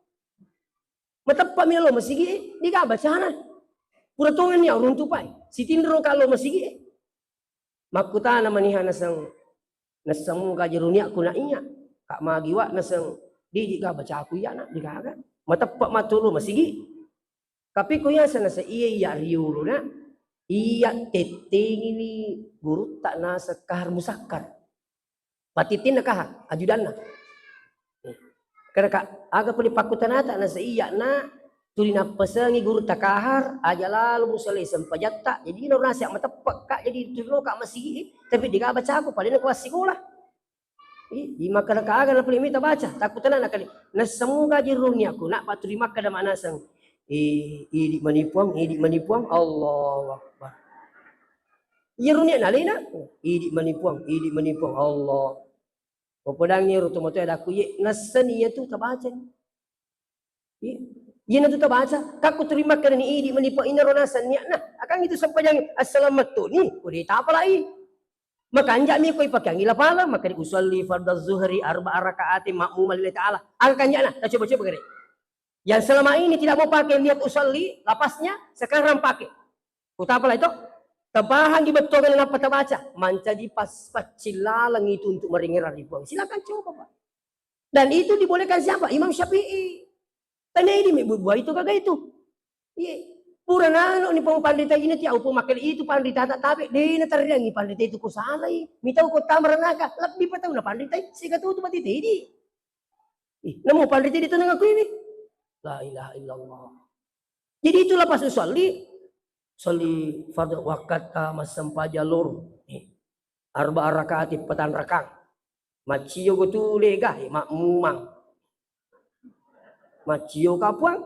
[SPEAKER 1] Matapa milo masigi di ka bacana. Pura tongan niya urun tupai. Si tindro kalau masigi. Makuta na manihan nasang kajerunia ku na iya. Kak magiwa nasang di ka baca aku ya na di ka aga. Matapa matulu masigi. Tapi kuya sana sa iya riulo na. Iya teteng ini guru tak nasa kahar musakar. Patitin na kahar, ajudan na. Karena kak aga pali pakutan nata nasa iya na tuli na pasangi guru tak kahar aja lalu musalai sampajatta. Jadi no nasi matapak kak jadi tulo kak masih tapi di ka baca aku paling kelas sekolah. Di makan kak aga na pali mita baca takutan na kali. Nasamuga jirunya aku nak patuli makan mana sang. Idi manipuang Allah Akbar. Yerunya nalina idi manipuang Allah. Popodang nyeru tu moto ada ku ye nasani tu tabaca. Ye na tu tabaca kaku terima kan ni idi manipuang ina ronasan nya nah akan itu sampai yang assalamualaikum ni udi ta apa lai. Maka anja mi ko ipakangila pala maka di usolli fardhu zuhri 4 rakaat ma'mum lillahi ta'ala. Angkanya nah coba gere. Yang selama ini tidak mau pakai niat usolli, lapasnya sekarang pakai. Kata apa itu? Tabahan dibetulkan apa baca. Mancaji pas pacilalang itu untuk meringira dibuang. Silakan coba Pak. Dan itu dibolehkan siapa? Imam Syafi'i. Tanya ini buat itu kagak itu. Iya. Pura nano ni pandita ini tiap upah makan itu pandita tak tabe. Dia na tariangi pandita itu kusalai. Mitau ko tamaranaka. Lebih patau na pandita. Sika tu patita ini. Namo pandita itu nang aku ini. La ilaha illallah. Jadi itulah pas usolli fardhu wakat masampaja lor. 4 rakaat patan rakang. Macio go tu lega makmumang. Macio kapuang.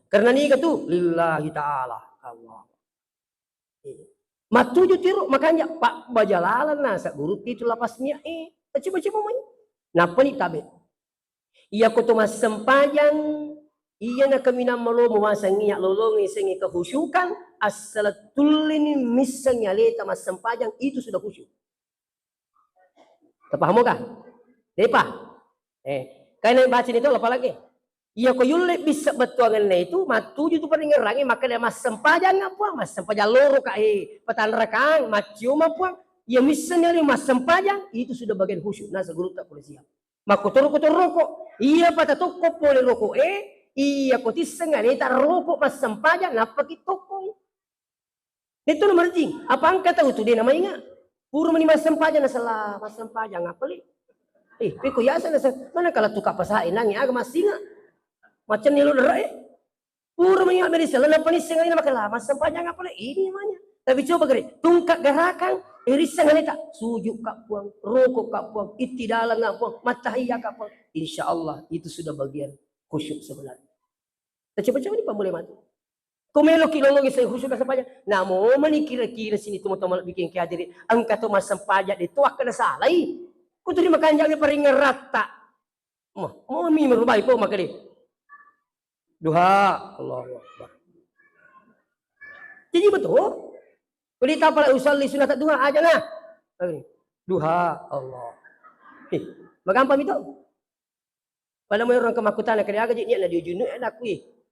[SPEAKER 1] Karena ni tu lillahi ta'ala Allah. Matuju tiru makanya Pak bajalalan nasa guru itu lapasnya coba main. Napa ni tabe? Ia kutu mas sempajang iya na kami na malo mumasang iya lolongi sengi kehusyukan as-salatulini misang yaleta mas sempajang itu sudah khusyuk. Paham kah? Depa. Kaya baca itu apa lagi? Iya ko yulle bisa betuangan na itu matuju tu paringerangi maka dia mas sempajang apa? Mas sempajang loro ka patan rakang macium apa? Iya misang yali mas sempajang itu sudah bagian khusyuk nasa guru tak boleh siap. Makotor rokok. Iya pada toko boleh rokok iya ko tisanga ni rokok pas sempaja napa kitokong. Itu nomor jing. Apa angka tahu tu dia namanya? Puro mani mas sempaja na salah mas sempaja ngapali. Piko yasa na mana kala tuka pasain nangi aga masinga. Macam ni lo derai. Puro mani ameri salah napa ni singa ni makala mas sempaja ngapali ini namanya. Tapi coba gere tungkak gerakan irisan ngalita sujuk kak puang rokok kak puang itidalang kak puang matahiyah kak puang. Insyaallah itu sudah bagian khusyuk sebenarnya. Coba-coba ni boleh mati. Kumelo kilolong isang khusyuk sampaja. Namo mani kira-kira sini tumo-tumo bikin kaya diri. Angka tu mas sampaja dituak kena salai. Kutu di makanjang ni paringan rata. Mau mi merubai po maka di. Duha Allahu Akbar. Jadi betul. Kalau tak pala usolli sunat duha aja nah. Duha Allah. Magampang itu. Pada mo orang kemakutan kaya aga niya na diujunu anak ko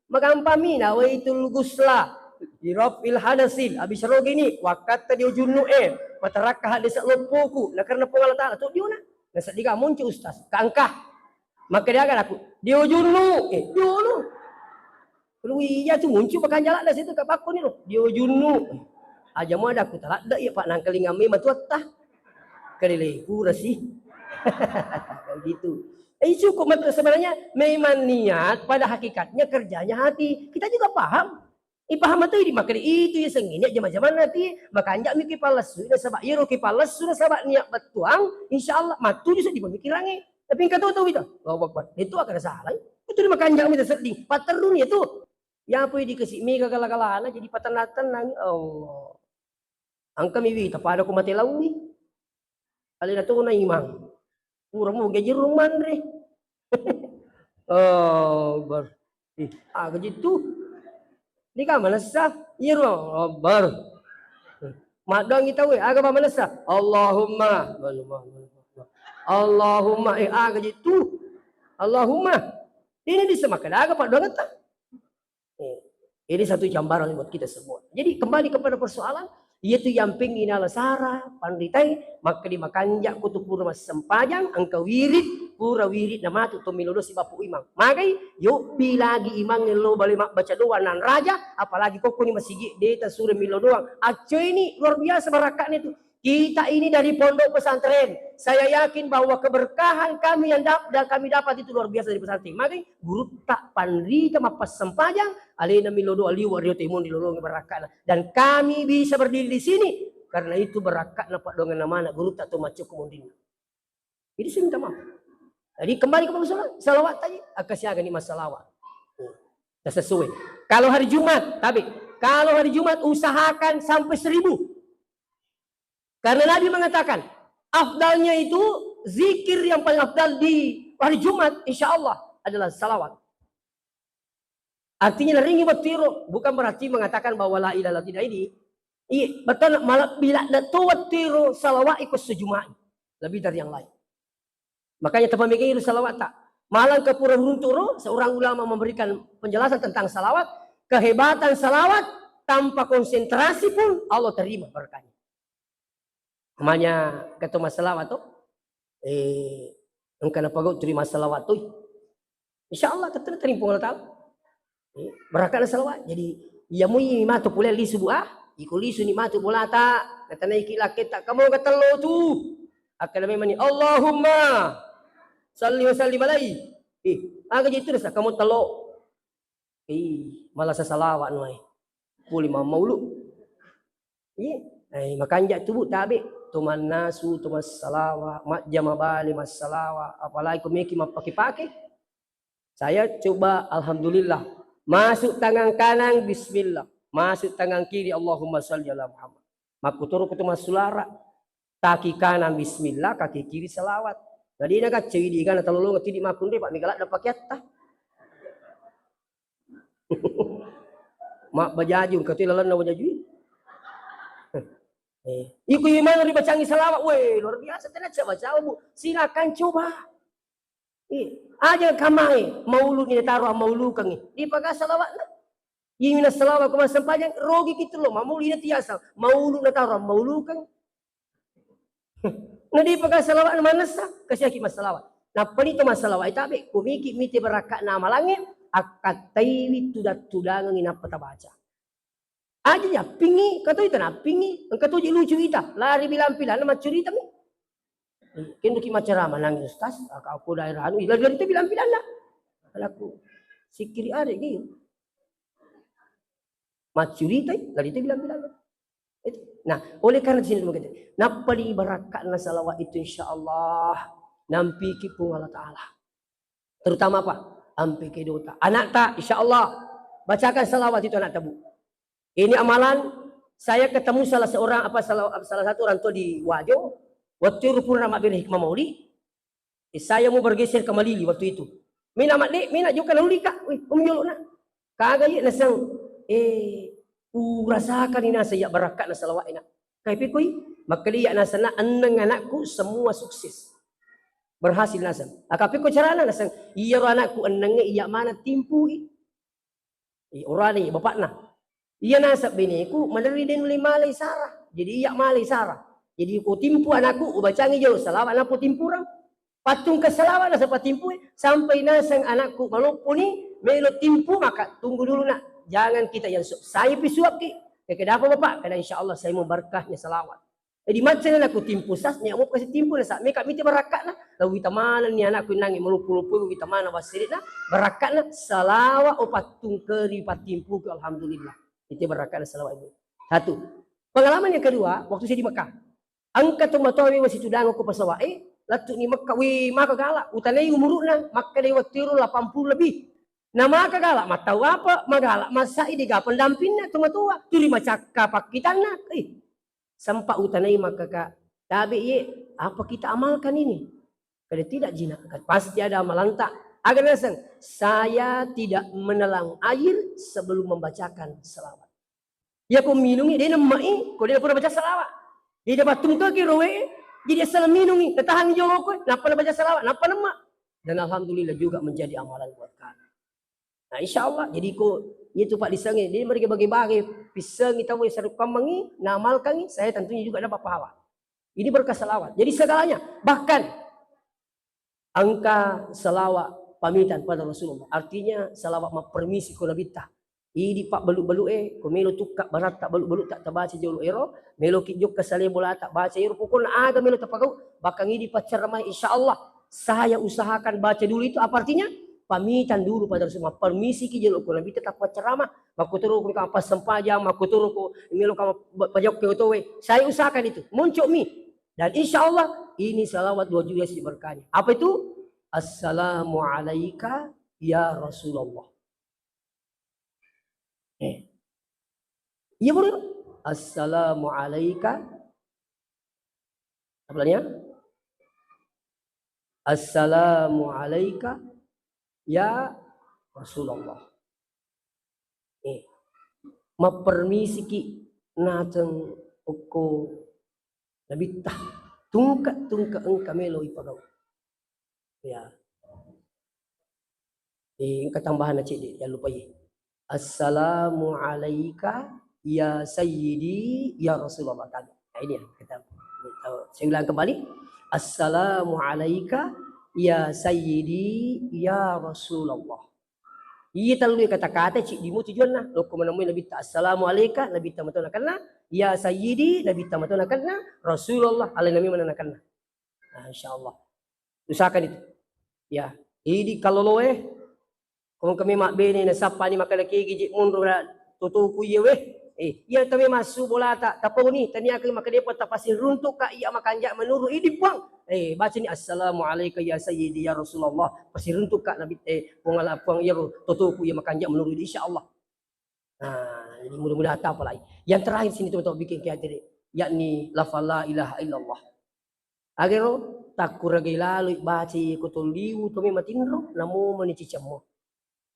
[SPEAKER 1] magampami na waitul gusla irafil hadasil abis rogi ni wakat ta diujunu mataraka hadis lopoku na karena pengalata to diuna nasa diga munci ustaz kaangkah maka dia aga aku diujunu diunu lu iya tu munci bakan jala da situ ka bakko ni lo diujunu aja mo ada aku talada ya Pak nang kelingami matuat tah kadile kurasi gitu. Cukup sebenarnya memang niat pada hakikatnya kerjanya hati. Kita juga paham. Paham itu di makri itu ya senginya zaman-zaman nanti makanya mi kipalas sudah sabak yero kipalas sudah sabak niat betuang insyaallah matu bisa dipemikirannya. Tapi engkau tahu itu. Allahu Akbar. Itu akan salah. Itu di makanya mi sedih. Paterun itu. Ya apa dikasih mi kagala-galana jadi patenatan nang Allah. Angka mi wita pada ko mati lawi. Alina to na imang. Pura mo gaji ruman re. Oh, bar. Gitu. Di ka manasa, iro bar. Madang kita we, aga ba manasa? Allahumma. Allahumma gitu. Allahumma. Ini disemakan aga pak doang tak. Ini satu gambaran buat kita semua. Jadi kembali kepada persoalan, yaitu yang pingin ala sara, panditai, maka dimakanjak kutu pura mas sempajang, angka wirid, pura wirid nama tu tomilodo si bapu imang. Makai, yuk bilagi imang lo balik baca doa nan raja, apalagi kok ni masih deta suruh milo doang. Aceh ini luar biasa barakatnya tu. Kita ini dari pondok pesantren. Saya yakin bahwa keberkahan kami yang kami dapat itu luar biasa dari pesantren. Makanya guru tak pandita mapas sempajang, alena milodo aliu wario timun dilolongi berakatna. Dan kami bisa berdiri di sini karena itu berakatna pak dengan nama anak guru tak tu macam kemundin. Jadi saya minta maaf. Jadi kembali kepada salawat tadi, akasnya ni masalawat. Tak sesuai. Kalau hari Jumat, kalau hari Jumat usahakan sampai 1000. Karena Nabi mengatakan, afdalnya itu zikir yang paling afdal di hari Jumat, insya Allah adalah salawat. Artinya ringi watiro, bukan berarti mengatakan bahwa la ilaha tidak ini. Iya, betul malah bila tu watiro salawat ikut sejumat, lebih dari yang lain. Makanya tempat mikir salawat tak. Malang ke Pura Hurunturo, seorang ulama memberikan penjelasan tentang salawat, kehebatan salawat tanpa konsentrasi pun Allah terima berkahnya. Namanya kata masalah tu, engkau nak pagau terima salawat tu, insya Allah kita terima Allah Taala. Berakatlah salawat. Jadi ia mui matu pula li subuh ikuli suni matu pula tak kata naik laki tak kamu kata lo tu akan memang Allahumma salli wa sallim alaihi. Agak itu dah kamu telok. Malah salawat nuai. Puli maulu. Makanya tu tabi tuman nasu tumas salawa mak jamabali mas salawa apalagi kumiki mapaki-paki. Saya coba alhamdulillah masuk tangan kanan bismillah, masuk tangan kiri Allahumma shalli ala Muhammad. Maku turu kutu masulara kaki kanan bismillah, kaki kiri salawat. Jadi nak cewek di kana talolong ti di makun pak migalak dapat yatta. Mak bajajung katilalan na bajajui. Iku iman dibacangi salawat, weh luar biasa tenan baca bu. Silakan coba. Aja kamai maulu ni taruh maulu kangi. Di pakai salawat na. Ingin salawat kuma sempajang rogi gitu loh. Maulu ini tiasa maulu na taruh maulu kangi. Nah di pakai salawat mana sah? Kasih mas salawat. Nah penito masalawat itabe kumiki miti berakat nama langit akatai tudat-tudangan ina peta baca. Aja ya pingi kata itu na pingi engkau tu lucu kita lari bilang-bilang nama cerita ni kendo ki macerama nangis ustaz aku daerah anu lari itu bilang-bilang lah aku sikiri are gitu macurita lari itu bilang-bilang nah oleh karena sini begitu napali barakatna salawat itu insyaallah nampi ki pun Allah Taala terutama apa ampi ki dota anak tak insyaallah bacakan salawat itu anak tabu. Ini amalan saya ketemu salah satu orang tua di Wajo waktu rupuna nama bir hikmah mauli saya mau bergeser ke Malili waktu itu mina mak mina juga nuli kak umyolo na kagak ye nasang rasakan ina saya barakat na salawat ina kai pikui maka dia nasana annang anakku semua sukses berhasil nasan akapi ko carana nasang iya anakku annang iya mana timpui orani bapak na iya nasab biniku meneri din malay sarah. Jadi iya malay sarah. Jadi ko timpu anakku ubacangi jauh salawat na po timpurang. Patung ke salawat na sa patimpu sampai nasang anakku maluppo ni melo timpu maka tunggu dulu nak. Jangan kita yang saya pisuap ki. Kenapa bapak? Karena insyaallah saya mau berkahnya salawat. Jadi macam nak aku timpu sas ni mau kasih timpu na sa meka miti barakat na. Lalu kita mana ni anakku nangi meluppo-luppo kita mana basirit na barakat na salawat o patung ke patimpu ke alhamdulillah. Itu berakat salawat itu. Satu. Pengalaman yang kedua, waktu saya di Mekah. Angkat tumatawi wasi tudang aku pasawa. Latu ni Mekah, maka galak. Utanay umuruna, maka day waktiru 80 lebih. Na maka galak, mataw apa, magalak. Masa idiga pendamping na tumatawa. Turi macaka pakitan na. Sampai utanay maka ka. Tabi apa kita amalkan ini? Kalau tidak jina, pasti ada amalan tak. Agar nasang, saya tidak menelan air sebelum membacakan selawat. Ya kau minungi, dia namai, kau dia pernah baca selawat. Dia batum ke kirowe, jadi asal minungi, ketahan jolo kau, napa baca selawat, napa nama. Dan alhamdulillah juga menjadi amalan buat kami. Nah insya Allah, jadi kau itu Pak disangi, jadi mereka bagi-bagi pisang kita boleh serupa mengi, namalkan, saya tentunya juga dapat pahala. Ini berkah selawat. Jadi segalanya, bahkan angka selawat pamitan pada Rasulullah. Artinya selawat mempermisi kau nabita. Ini pak beluk-beluk komelo tukak barat tak beluk-beluk tak terbaca jolo ero, melo kijuk kesale bola tak baca ero, pokoknya ada melo tapagau, bahkan ini pacaramai insyaallah saya usahakan baca dulu itu apa artinya? Pamitan dulu pada Rasulullah, permisi ki jolo ko nabi tetap pacarama, maku turu ko apa sempajang, maku turu ko melo ka pajok ke otowe. Saya usahakan itu, muncul mi. Dan insyaallah ini salawat 2 juta diberkahnya. Apa itu? Assalamu alayka ya Rasulullah. Iya boleh. Assalamu alayka. Apa namanya? Assalamu alayka ya Rasulullah. Mapermisi ki nateng oko nabitah tungka engka melo ipagaw. Ya. Engka tambahan na cik, jangan lupa ya. Assalamu alayka ya sayyidi ya Rasulullah. Nah, ini ya kita saya ulang kembali. Assalamu alayka ya sayyidi ya Rasulullah. Iya terlalu kata-kata cik dimu tujuan lah. Loko menemui Nabi ta assalamu alayka Nabi ta matuna kana ya sayyidi Nabi ta matuna kana Rasulullah alai Nabi mana kana. Nah, insyaallah. Usahakan itu. Ya, ini kalau loe kung kami makbeni na sapa ni makalaki gijik munro na tutuku iya weh. Iya kami masuk bola tak tapau ni tani akan makadepo tak pasti runtuk ka iya makanja menuru ini buang. Baca ni assalamu alayka ya sayyidi ya Rasulullah. Pasti runtuk ka nabi pungala puang iya tutuku iya makanja menuru insyaallah. Nah, jadi mudah-mudahan tak apa lagi. Yang terakhir sini teman-teman bikin kayak tadi, yakni lafal la ilaha illallah. Agero takuragai lalu baca kutuliu tumi matinro namu menicicamo.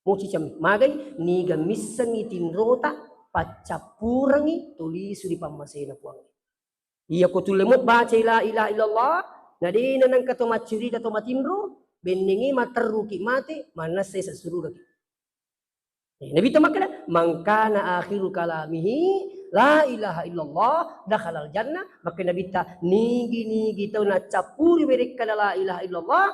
[SPEAKER 1] Mucicam magai ni gamisangi tinrota pacapurangi tulis di pamasena puang. Iya ko tulemot baca la ilaha illallah nadi nanang kato macuri kato matinro bendengi materruki mate mana saya sesuru lagi. Nabi tamakna mangkana akhiru kalamihi la ilaha illallah dakhalal jannah maka nabi ta nigi tau na capuri mereka la ilaha illallah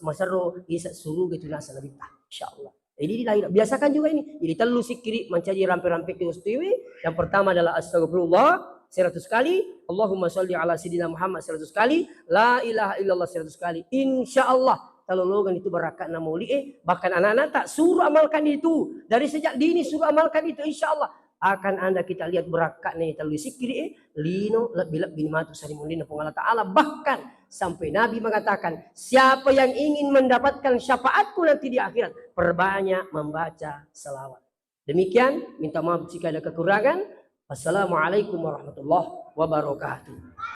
[SPEAKER 1] masaro isa suru gitu nasa nabi ta. InsyaAllah. Jadi biasakan juga ini. Jadi telu sikiri mencari rampe-rampe ke ustiwi. Yang pertama adalah astagfirullah 100 kali. Allahumma sholli ala sayyidina Muhammad 100 kali. La ilaha illallah 100 kali. InsyaAllah. Kalau logan itu barakat na mauli bahkan anak-anak tak suruh amalkan itu. Dari sejak dini suruh amalkan itu insyaallah. Akan anda kita lihat berakat nih telu sikiri lino bila binimatu salimulina pengala ta'ala. Bahkan sampai Nabi mengatakan siapa yang ingin mendapatkan syafaatku nanti di akhirat perbanyak membaca selawat. Demikian minta maaf jika ada kekurangan. Wassalamualaikum warahmatullahi wabarakatuh.